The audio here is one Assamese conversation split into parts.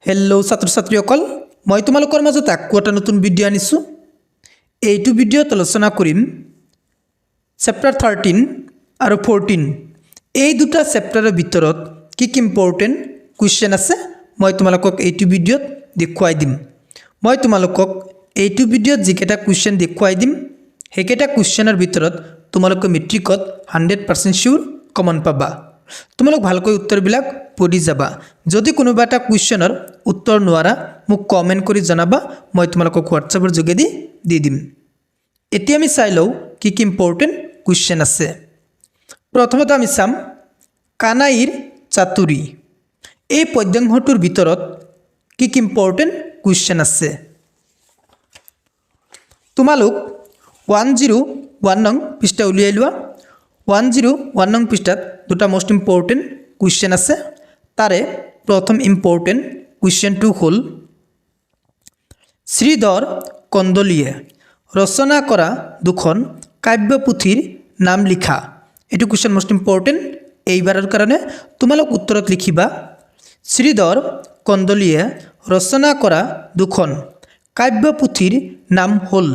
হেল্ল' ছাত্ৰ ছাত্ৰীসকল, মই তোমালোকৰ মাজত আকৌ এটা নতুন ভিডিঅ' আনিছোঁ। এইটো ভিডিঅ'ত আলোচনা কৰিম চেপ্টাৰ 13 আৰু 14 এই দুটা চেপ্টাৰৰ ভিতৰত কি কি ইম্পৰ্টেণ্ট কুৱেশ্যন আছে মই তোমালোকক এইটো ভিডিঅ'ত দেখুৱাই দিম। মই তোমালোকক এইটো ভিডিঅ'ত যিকেইটা কুৱেশ্যন দেখুৱাই দিম সেইকেইটা কুৱেশ্যনৰ ভিতৰত তোমালোকে মেট্ৰিকত 100% চিয়ৰ কমন পাবা। তোমালোক ভালকৈ উত্তৰবিলাক পঢ়ি যাবা। যদি কোনোবা এটা কুৱেশ্যনৰ উত্তৰ নোৱাৰা মোক কমেণ্ট কৰি জনাবা, মই তোমালোকক হোৱাটছআপৰ যোগেদি দি দিম। এতিয়া আমি চাই লওঁ কি কি ইম্পৰ্টেণ্ট কুৱেশ্যন আছে। প্ৰথমতে আমি চাম কানাইৰ চাতুৰী। এই পদ্যাংশটোৰ ভিতৰত কি কি ইম্পৰ্টেণ্ট কুৱেশ্যন আছে। তোমালোক 101 নং পৃষ্ঠা উলিয়াই লোৱা। 101 নং পৃষ্ঠাত দুটা মোষ্ট ইম্পৰ্টেণ্ট কুৱেশ্যন আছে। তাৰে প্ৰথম ইম্পৰ্টেণ্ট কুৱেশ্যনটো হ'ল শ্ৰীধৰ কন্দলীয়ে ৰচনা কৰা দুখন কাব্যপুথিৰ নাম লিখা। এইটো কুৱেশ্যন মোষ্ট ইম্পৰ্টেণ্ট এইবাৰৰ কাৰণে। তোমালোক উত্তৰত লিখিবা শ্ৰীধৰ কন্দলীয়ে ৰচনা কৰা দুখন কাব্যপুথিৰ নাম হ'ল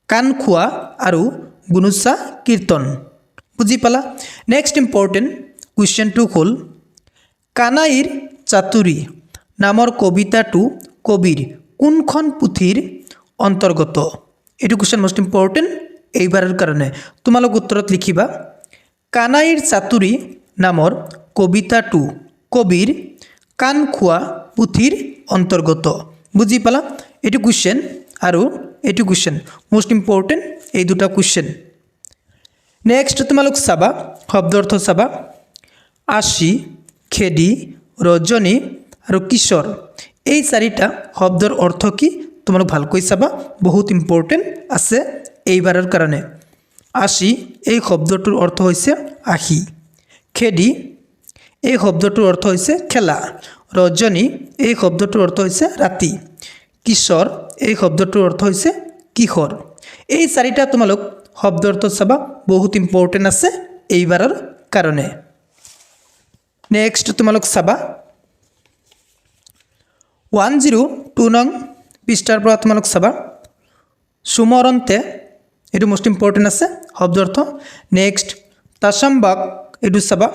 কাণখোৱা আৰু গুণোচা কীৰ্তন। বুজি পালা। নেক্সট ইম্পৰ্টেণ্ট কুৱেশ্যনটো হ'ল কানাইৰ চাতুৰী নামৰ কবিতাটো কবিৰ কোনখন পুথিৰ অন্তৰ্গত। এইটো কুৱেশ্যন মোষ্ট ইম্পৰ্টেণ্ট এইবাৰৰ কাৰণে। তোমালোক উত্তৰত লিখিবা কানাইৰ চাতুৰী নামৰ কবিতাটো কবিৰ কাণখোৱা পুথিৰ অন্তৰ্গত। বুজি পালা। এইটো কুৱেশ্যন আৰু এইটো কুৱেশ্যন মোষ্ট ইম্পৰ্টেণ্ট এই দুটা কুৱেশ্যন। নেক্সট তোমালোক চাবা শব্দাৰ্থ চাবা। আশী, খেদি, ৰজনী আৰু কিশোৰ এই চাৰিটা শব্দৰ অৰ্থ কি তোমালোক ভালকৈ চাবা, বহুত ইম্পৰ্টেণ্ট আছে এইবাৰৰ কাৰণে। আশী এই শব্দটোৰ অৰ্থ হৈছে আশী। খেদি এই শব্দটোৰ অৰ্থ হৈছে খেলা। ৰজনী এই শব্দটোৰ অৰ্থ হৈছে ৰাতি। কিশোৰ এই শব্দটোৰ অৰ্থ হৈছে কিশোৰ। এই চাৰিটা তোমালোক শব্দাৰ্থ চাবা, বহুত ইম্পৰ্টেণ্ট আছে এইবাৰৰ কাৰণে। নেক্সট তোমালোক চাবা 102 নং পৃষ্ঠাৰ পৰা তোমালোক চাবা সুমৰন্তে এইটো মোষ্ট ইম্পৰ্টেণ্ট আছে শব্দাৰ্থ। নেক্সট তাচাম্বাক এইটো চাবা।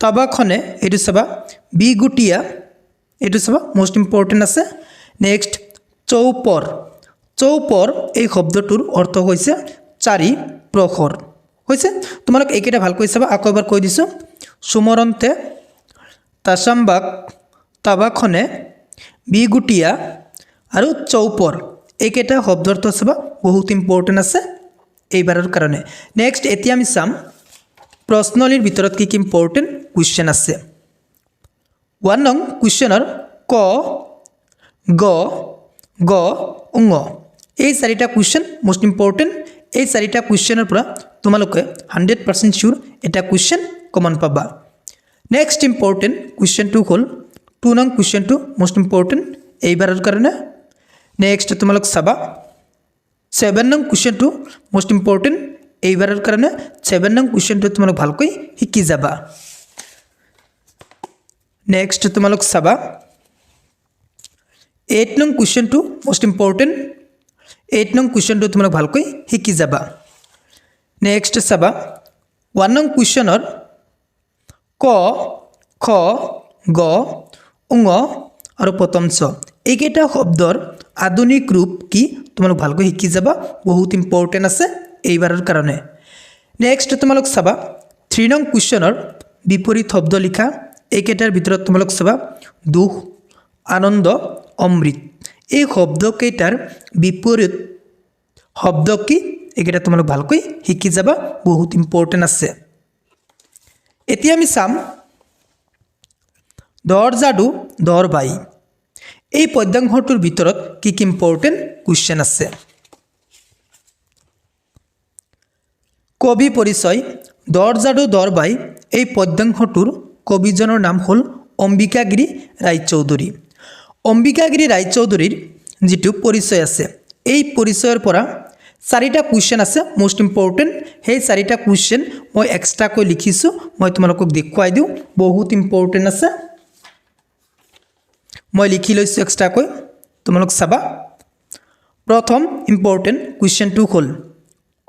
তাবাখনে এইটো চাবা। বিগুটীয়া এইটো চাবা, মোষ্ট ইম্পৰ্টেণ্ট আছে। নেক্সট চৌপৰ। চৌপৰ এই শব্দটোৰ অৰ্থ হৈছে চাৰি প্ৰহৰ হৈছে। তোমালোক এইকেইটা ভালকৈ চাবা। আকৌ এবাৰ কৈ দিছোঁ সুমৰন্তে, তাচাম্বাক, তাবাখনে, বিগুটীয়া আৰু চৌপৰ এইকেইটা শব্দাৰ্থ চাবা, বহুত ইম্পৰ্টেণ্ট আছে এইবাৰৰ কাৰণে। নেক্সট এতিয়া আমি চাম প্ৰশ্নলীৰ ভিতৰত কি কি ইম্পৰ্টেণ্ট কুৱেশ্যন আছে। 1 নং কুৱেশ্যনৰ ক, গ, গ, ঙ এই চাৰিটা কুৱেশ্যন মোষ্ট ইম্পৰ্টেণ্ট। এই চাৰিটা কুৱেশ্যনৰ পৰা তোমালোকে 100% চিয়ৰ এটা কুৱেশ্যন কমন পাবা। নেক্সট ইম্পৰ্টেণ্ট কুৱেশ্যনটো হ'ল 2 নং কুৱেশ্যনটো মোষ্ট ইম্পৰ্টেণ্ট এইবাৰৰ কাৰণে। নেক্সট তোমালোক চাবা 7 নং কুৱেশ্যনটো মোষ্ট ইম্পৰ্টেণ্ট এইবাৰৰ কাৰণে। 7 নং কুৱেশ্যনটো তোমালোক ভালকৈ শিকি যাবা। নেক্সট তোমালোক চাবা 8 নং কুৱেশ্যনটো মোষ্ট ইম্পৰ্টেণ্ট। 8 নং কুৱেশ্যনটো তোমালোক ভালকৈ শিকি যাবা। নেক্সট চাবা 1 নং কুৱেশ্যনৰ ক, খ, গ, ঙ আৰু প্ৰথম ছ এইকেইটা শব্দৰ আধুনিক ৰূপ কি তোমালোক ভালকৈ শিকি যাবা, বহুত ইম্পৰ্টেণ্ট আছে এইবাৰৰ কাৰণে। নেক্সট তোমালোক চাবা 3 নং কুৱেশ্যনৰ বিপৰীত শব্দ লিখা। এইকেইটাৰ ভিতৰত তোমালোক চাবা দুখ, আনন্দ, অমৃত এই শব্দকেইটাৰ বিপৰীত শব্দ কি এইকেইটা তোমালোক ভালকৈ শিকি যাবা, বহুত ইম্পৰ্টেণ্ট আছে। এতিয়া আমি চাম দৰ যাদু দৰ বাই। এই পদ্যাংশটোৰ ভিতৰত কি কি ইম্পৰ্টেণ্ট কুৱেশ্যন আছে। কবি পৰিচয়। দৰ যাদু দৰ বাই এই পদ্যাংশটোৰ কবিজনৰ নাম হ'ল অম্বিকাগিৰি ৰায়চৌধুৰী। অম্বিকাগিৰি ৰায়চৌধুৰীৰ যিটো পৰিচয় আছে এই পৰিচয়ৰ পৰা চাৰিটা কুৱেশ্যন আছে মোষ্ট ইম্পৰ্টেণ্ট। সেই চাৰিটা কুৱেশ্যন মই এক্সট্ৰাকৈ লিখিছোঁ, মই তোমালোকক দেখুৱাই দিওঁ, বহুত ইম্পৰ্টেণ্ট আছে। মই লিখি লৈছোঁ এক্সট্ৰাকৈ তোমালোক চাবা প্ৰথম ইম্পৰ্টেণ্ট কুৱেশ্যনটো হ'ল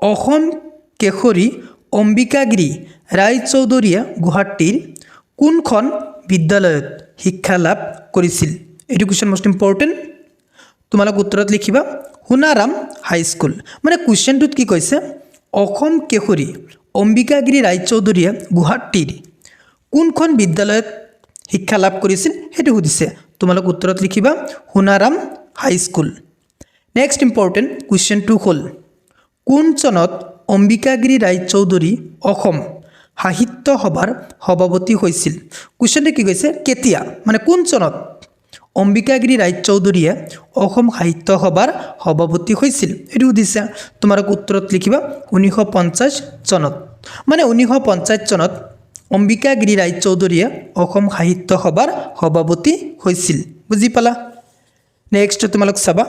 অসম কেশৰী অম্বিকাগিৰি ৰায়চৌধুৰীয়ে গুৱাহাটীৰ কোনখন বিদ্যালয়ত শিক্ষা লাভ কৰিছিল এইটো কুৱেশ্যন মষ্ট ইম্পৰ্টেণ্ট তোমালোক উত্তৰত লিখিবা সোণাৰাম হাইস্কুল মানে কুৱেশ্যনটোত কি কৈছে অসম কেশৰী অম্বিকাগিৰি ৰায়চৌধুৰীয়ে গুৱাহাটীৰ কোনখন বিদ্যালয়ত শিক্ষা লাভ কৰিছিল সেইটো সুধিছে তোমালোক উত্তৰত লিখিবা সোণাৰাম হাইস্কুল নেক্সট ইম্পৰ্টেণ্ট কুৱেশ্যনটো হ'ল কোন চনত অম্বিকাগিৰি ৰায়চৌধুৰী অসম সাহিত্য সভাৰ সভাপতি হৈছিল কুৱেশ্যনটো কি কৈছে কেতিয়া মানে কোন চনত অম্বিকাগিৰি ৰায়চৌধুৰীয়ে অসম সাহিত্য সভাৰ সভাপতি হৈছিল এইটো সুধিছে তোমালোক উত্তৰত লিখিবা 1950 চনত মানে 1950 চনত অম্বিকাগিৰি ৰায়চৌধুৰীয়ে অসম সাহিত্য সভাৰ সভাপতি হৈছিল বুজি পালা নেক্সট তোমালোক চাবা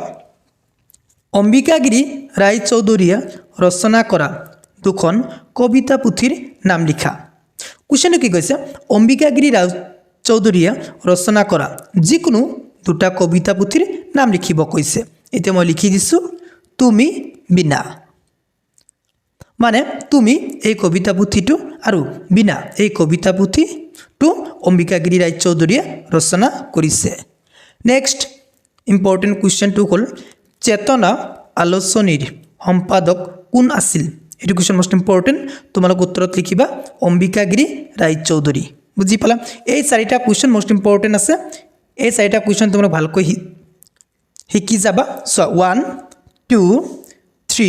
অম্বিকাগিৰি ৰায়চৌধুৰীয়ে ৰচনা কৰা দুখন কবিতা পুথিৰ নাম লিখা কুৱেশ্যনটো কি কৈছে অম্বিকাগিৰি ৰায়চৌধুৰীয়ে ৰচনা কৰা যিকোনো দুটা কবিতা পুথিৰ নাম লিখিব কৈছে এতিয়া মই লিখি দিছোঁ তুমি বিনা মানে তুমি এই কবিতা পুথিটো আৰু বিনা এই কবিতা পুথিটো অম্বিকাগিৰি ৰায়চৌধুৰীয়ে ৰচনা কৰিছে নেক্সট ইম্পৰ্টেণ্ট কুৱেশ্যনটো হ'ল চেতনা আলোচনীৰ সম্পাদক কোন আছিল এইটো কুৱেশ্যন মষ্ট ইম্পৰ্টেণ্ট তোমালোক উত্তৰত লিখিবা অম্বিকাগিৰি ৰায়চৌধুৰী বুজি পালা এই চাৰিটা কুৱেশ্যন মষ্ট ইম্পৰ্টেণ্ট আছে এই চাৰিটা কুৱেশ্যন তোমালোক ভালকৈ শিকি যাবা চ 1 2 3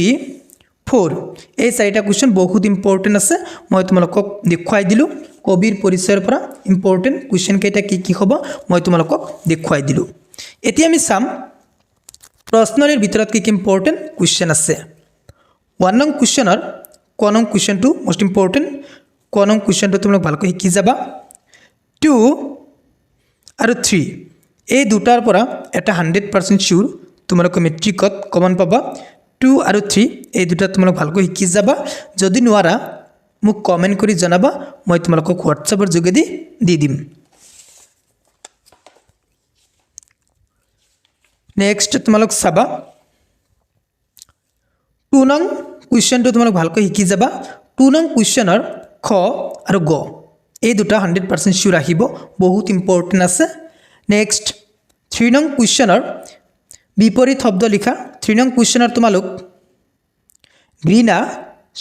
4 এই চাৰিটা কুৱেশ্যন বহুত ইম্পৰ্টেণ্ট আছে মই তোমালোকক দেখুৱাই দিলোঁ কবিৰ পৰিচয়ৰ পৰা ইম্পৰ্টেণ্ট কুৱেশ্যন কেইটা কি হ'ব মই তোমালোকক দেখুৱাই দিলোঁ এতিয়া আমি চাম প্ৰশ্নৰ ভিতৰত কি ইম্পৰ্টেণ্ট কুৱেশ্যন আছে 1 নং কুৱেশ্যনৰ ক নং কুৱেশ্যনটো মষ্ট ইম্পৰ্টেণ্ট ক নং কুৱেশ্যনটো তোমালোক ভালকৈ শিকি যাবা 2 আৰু 3 এই দুটাৰ পৰা এটা 100% চিউৰ তোমালোকে মেট্ৰিকত কমন পাবা 2 আৰু 3 এই দুটা তোমালোক ভালকৈ শিকি যাবা যদি নোৱাৰা মোক কমেণ্ট কৰি জনাবা মই তোমালোকক হোৱাটছআপৰ যোগেদি দি দিম নেক্সট তোমালোক চাবা 2 নং কুৱেশ্যনটো তোমালোক ভালকৈ শিকি যাবা 2 নং কুৱেশ্যনৰ খ আৰু গ এই দুটা 100% চিউৰ আহিব বহুত ইম্পৰ্টেণ্ট আছে নেক্সট 3 নং কুৱেশ্যনৰ বিপৰীত শব্দ লিখা 3 নং কুৱেশ্যনৰ তোমালোক ঘৃণা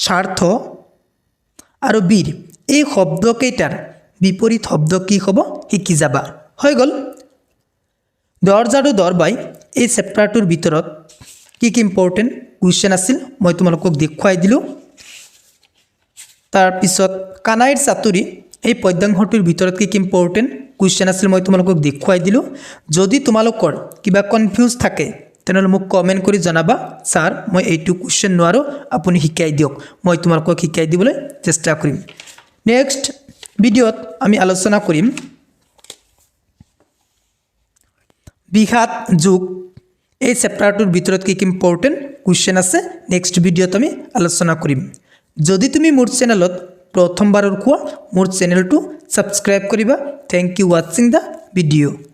স্বাৰ্থ আৰু বীৰ এই শব্দকেইটাৰ বিপৰীত শব্দ কি হ'ব শিকি যাবা হৈ গ'ল দৰজাৰু দৰবাই এই চেপ্টাৰটোৰ ভিতৰত কি ইম্পৰ্টেণ্ট কুৱেশ্যন আছিল মই তোমালোকক দেখুৱাই দিলোঁ তাৰপিছত কানাইৰ চাতুৰি এই পদ্যাংশটোৰ ভিতৰত কি ইম্পৰ্টেণ্ট কুৱেশ্যন আছিল মই তোমালোকক দেখুৱাই দিলোঁ যদি তোমালোকৰ কিবা কনফিউজ থাকে তেনেহ'লে মোক কমেণ্ট কৰি জনাবা ছাৰ মই এইটো কুৱেশ্যন নোৱাৰোঁ আপুনি শিকাই দিয়ক মই তোমালোকক শিকাই দিবলৈ চেষ্টা কৰিম নেক্সট ভিডিঅ'ত আমি আলোচনা কৰিম বিঘাত যোগ এই চেপ্টাৰটোৰ ভিতৰত কি ইম্পৰ্টেণ্ট কুৱেশ্যন আছে নেক্সট ভিডিঅ'ত আমি আলোচনা কৰিম যদি তুমি মোৰ চেনেলত প্ৰথমবাৰৰ কোৱা মোৰ চেনেলটো ছাবস্ক্ৰাইব কৰিবা থ্যাংক ইউ ৱাচিং দ্য ভিডিঅ'